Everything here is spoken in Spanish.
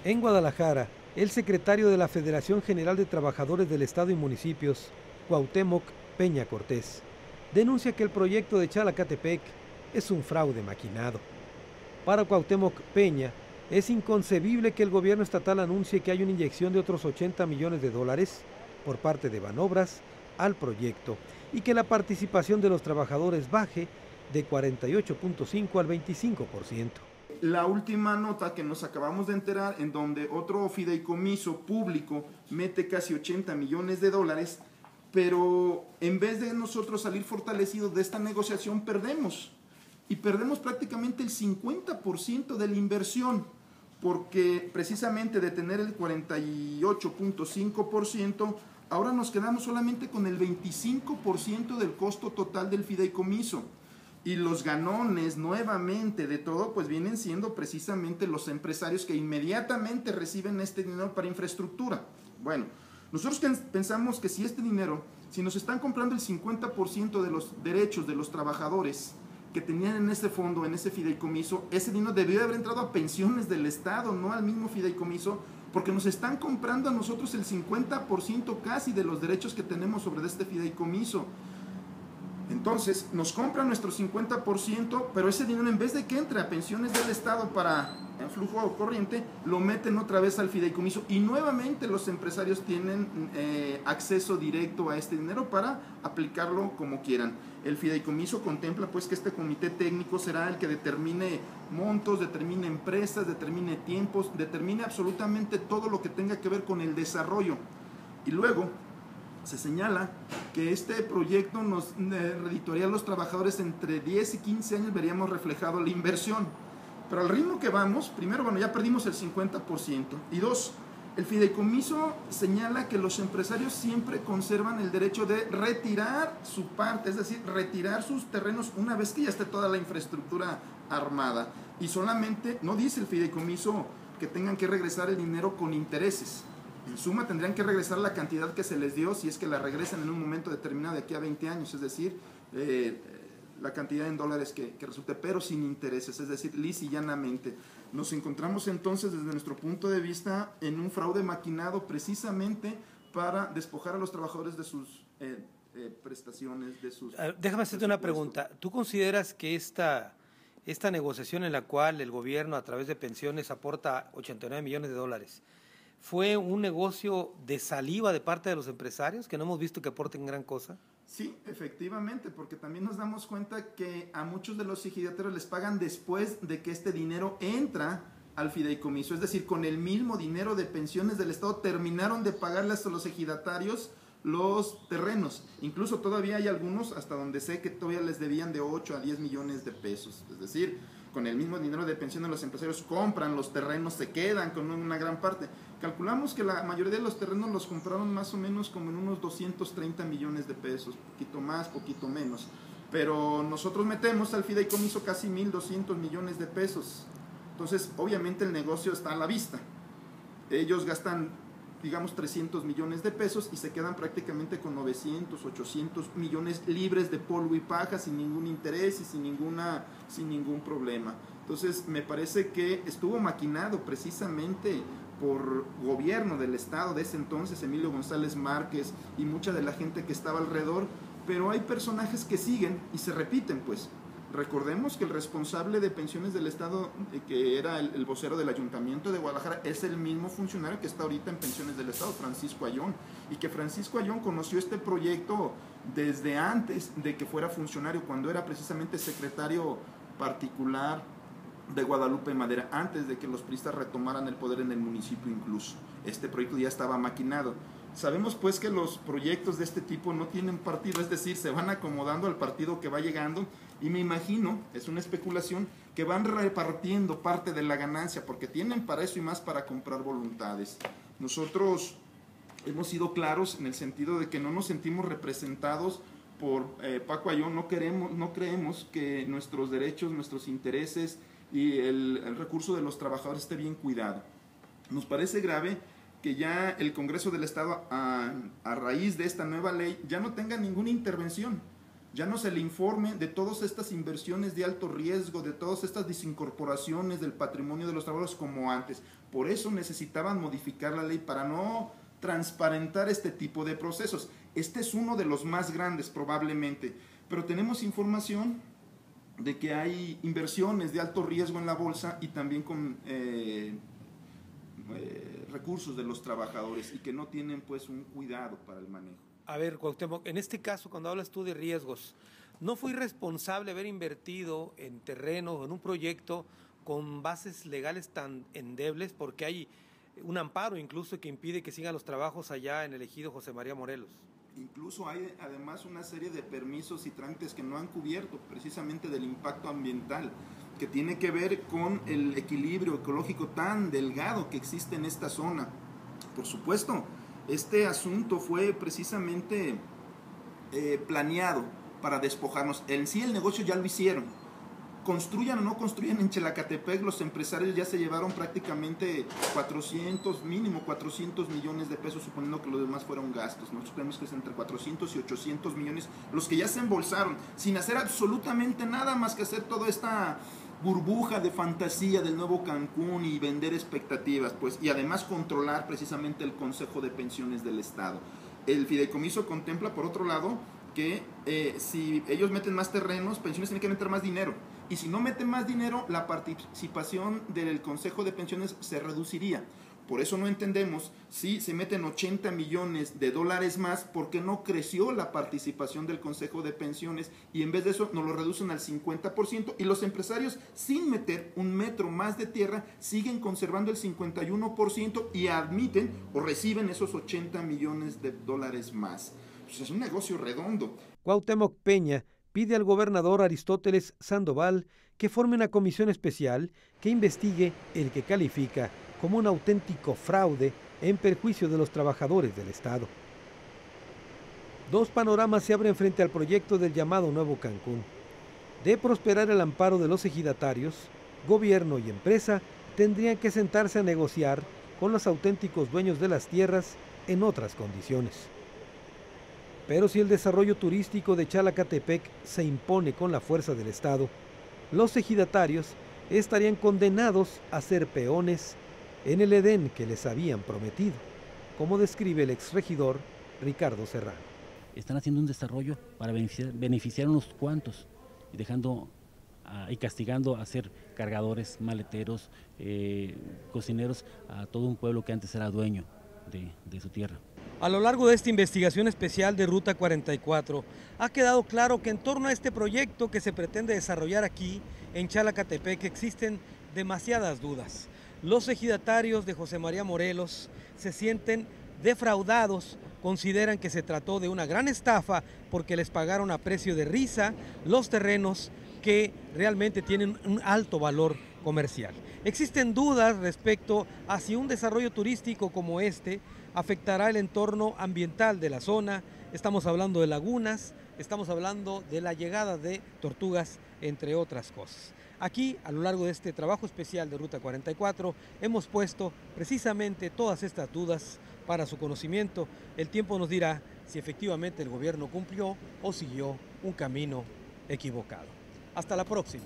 En Guadalajara, el secretario de la Federación General de Trabajadores del Estado y Municipios, Cuauhtémoc Peña Cortés, denuncia que el proyecto de Chalacatepec es un fraude maquinado. Para Cuauhtémoc Peña, es inconcebible que el gobierno estatal anuncie que hay una inyección de otros 80 millones de dólares por parte de Banobras al proyecto y que la participación de los trabajadores baje de 48.5 al 25%. La última nota que nos acabamos de enterar, en donde otro fideicomiso público mete casi 80 millones de dólares, pero en vez de nosotros salir fortalecidos de esta negociación, perdemos. Y perdemos prácticamente el 50% de la inversión, porque precisamente de tener el 48.5%, ahora nos quedamos solamente con el 25% del costo total del fideicomiso. Y los ganones nuevamente de todo pues vienen siendo precisamente los empresarios que inmediatamente reciben este dinero para infraestructura. Bueno, nosotros pensamos que si este dinero, si nos están comprando el 50% de los derechos de los trabajadores que tenían en ese fondo, en ese fideicomiso, ese dinero debió haber entrado a pensiones del Estado, no al mismo fideicomiso, porque nos están comprando a nosotros el 50% casi de los derechos que tenemos sobre este fideicomiso. Entonces, nos compran nuestro 50%, pero ese dinero, en vez de que entre a pensiones del Estado para el flujo corriente, lo meten otra vez al fideicomiso y nuevamente los empresarios tienen acceso directo a este dinero para aplicarlo como quieran. El fideicomiso contempla pues que este comité técnico será el que determine montos, determine empresas, determine tiempos, determine absolutamente todo lo que tenga que ver con el desarrollo. Y luego se señala que este proyecto nos redituaría a los trabajadores entre 10 y 15 años, veríamos reflejado la inversión. Pero al ritmo que vamos, primero, bueno, ya perdimos el 50%. Y dos, el fideicomiso señala que los empresarios siempre conservan el derecho de retirar su parte, es decir, retirar sus terrenos una vez que ya esté toda la infraestructura armada. Y solamente, no dice el fideicomiso que tengan que regresar el dinero con intereses. En suma, tendrían que regresar la cantidad que se les dio si es que la regresan en un momento determinado de aquí a 20 años, es decir, la cantidad en dólares que resulte, pero sin intereses, es decir, lis y llanamente. Nos encontramos entonces, desde nuestro punto de vista, en un fraude maquinado precisamente para despojar a los trabajadores de sus prestaciones, de sus... Déjame hacerte una pregunta. ¿Tú consideras que esta negociación en la cual el gobierno a través de pensiones aporta 89 millones de dólares fue un negocio de saliva de parte de los empresarios, que no hemos visto que aporten gran cosa? Sí, efectivamente, porque también nos damos cuenta que a muchos de los ejidatarios les pagan después de que este dinero entra al fideicomiso, es decir, con el mismo dinero de pensiones del Estado terminaron de pagarles a los ejidatarios los terrenos. Incluso todavía hay algunos, hasta donde sé, que todavía les debían de 8 a 10 millones de pesos, es decir, con el mismo dinero de pensiones los empresarios compran los terrenos, se quedan con una gran parte. Calculamos que la mayoría de los terrenos los compraron más o menos como en unos 230 millones de pesos, poquito más, poquito menos. Pero nosotros metemos al fideicomiso casi 1.200 millones de pesos. Entonces, obviamente el negocio está a la vista. Ellos gastan, digamos, 300 millones de pesos y se quedan prácticamente con 900, 800 millones libres de polvo y paja, sin ningún interés y sin ningún problema. Entonces, me parece que estuvo maquinado precisamente por gobierno del Estado de ese entonces, Emilio González Márquez y mucha de la gente que estaba alrededor, pero hay personajes que siguen y se repiten, pues. Recordemos que el responsable de pensiones del Estado, que era el vocero del Ayuntamiento de Guadalajara, es el mismo funcionario que está ahorita en pensiones del Estado, Francisco Ayón, y que Francisco Ayón conoció este proyecto desde antes de que fuera funcionario, cuando era precisamente secretario particular de Guadalupe Madera, antes de que los priistas retomaran el poder en el municipio incluso. Este proyecto ya estaba maquinado. Sabemos pues que los proyectos de este tipo no tienen partido, es decir, se van acomodando al partido que va llegando y me imagino, es una especulación, que van repartiendo parte de la ganancia porque tienen para eso y más para comprar voluntades. Nosotros hemos sido claros en el sentido de que no nos sentimos representados por Paco Ayón, no creemos que nuestros derechos, nuestros intereses y el recurso de los trabajadores esté bien cuidado. Nos parece grave que ya el Congreso del Estado, a raíz de esta nueva ley, ya no tenga ninguna intervención. Ya no se le informe de todas estas inversiones de alto riesgo, de todas estas desincorporaciones del patrimonio de los trabajadores como antes. Por eso necesitaban modificar la ley para no transparentar este tipo de procesos. Este es uno de los más grandes probablemente, pero tenemos información de que hay inversiones de alto riesgo en la bolsa y también con recursos de los trabajadores y que no tienen pues un cuidado para el manejo. A ver, Cuauhtémoc, en este caso, cuando hablas tú de riesgos, ¿no fue irresponsable haber invertido en terreno o en un proyecto con bases legales tan endebles? Porque hay un amparo incluso que impide que sigan los trabajos allá en el ejido José María Morelos. Incluso hay además una serie de permisos y trámites que no han cubierto precisamente del impacto ambiental, que tiene que ver con el equilibrio ecológico tan delgado que existe en esta zona. Por supuesto, este asunto fue precisamente planeado para despojarnos. En sí el negocio ya lo hicieron. Construyan o no construyan en Chalacatepec, los empresarios ya se llevaron prácticamente mínimo 400 millones de pesos, suponiendo que los demás fueron gastos. Nosotros creemos que es entre 400 y 800 millones los que ya se embolsaron, sin hacer absolutamente nada más que hacer toda esta burbuja de fantasía del nuevo Cancún y vender expectativas, pues, y además controlar precisamente el Consejo de Pensiones del Estado. El fideicomiso contempla, por otro lado, que si ellos meten más terrenos, pensiones tienen que meter más dinero. Y si no meten más dinero, la participación del Consejo de Pensiones se reduciría. Por eso no entendemos si se meten 80 millones de dólares más, ¿por qué no creció la participación del Consejo de Pensiones? Y en vez de eso nos lo reducen al 50% y los empresarios, sin meter un metro más de tierra, siguen conservando el 51% y admiten o reciben esos 80 millones de dólares más. Pues es un negocio redondo. Cuauhtémoc Peña pide al gobernador Aristóteles Sandoval que forme una comisión especial que investigue el que califica como un auténtico fraude en perjuicio de los trabajadores del Estado. Dos panoramas se abren frente al proyecto del llamado Nuevo Cancún. De prosperar el amparo de los ejidatarios, gobierno y empresa tendrían que sentarse a negociar con los auténticos dueños de las tierras en otras condiciones. Pero si el desarrollo turístico de Chalacatepec se impone con la fuerza del Estado, los ejidatarios estarían condenados a ser peones en el Edén que les habían prometido, como describe el exregidor Ricardo Serrano. Están haciendo un desarrollo para beneficiar a unos cuantos, dejando y castigando a ser cargadores, maleteros, cocineros, a todo un pueblo que antes era dueño de su tierra. A lo largo de esta investigación especial de Ruta 44, ha quedado claro que en torno a este proyecto que se pretende desarrollar aquí, en Chalacatepec, existen demasiadas dudas. Los ejidatarios de José María Morelos se sienten defraudados, consideran que se trató de una gran estafa porque les pagaron a precio de risa los terrenos que realmente tienen un alto valor comercial. Existen dudas respecto a si un desarrollo turístico como este afectará el entorno ambiental de la zona. Estamos hablando de lagunas, estamos hablando de la llegada de tortugas, entre otras cosas. Aquí, a lo largo de este trabajo especial de Ruta 44, hemos puesto precisamente todas estas dudas para su conocimiento. El tiempo nos dirá si efectivamente el gobierno cumplió o siguió un camino equivocado. Hasta la próxima.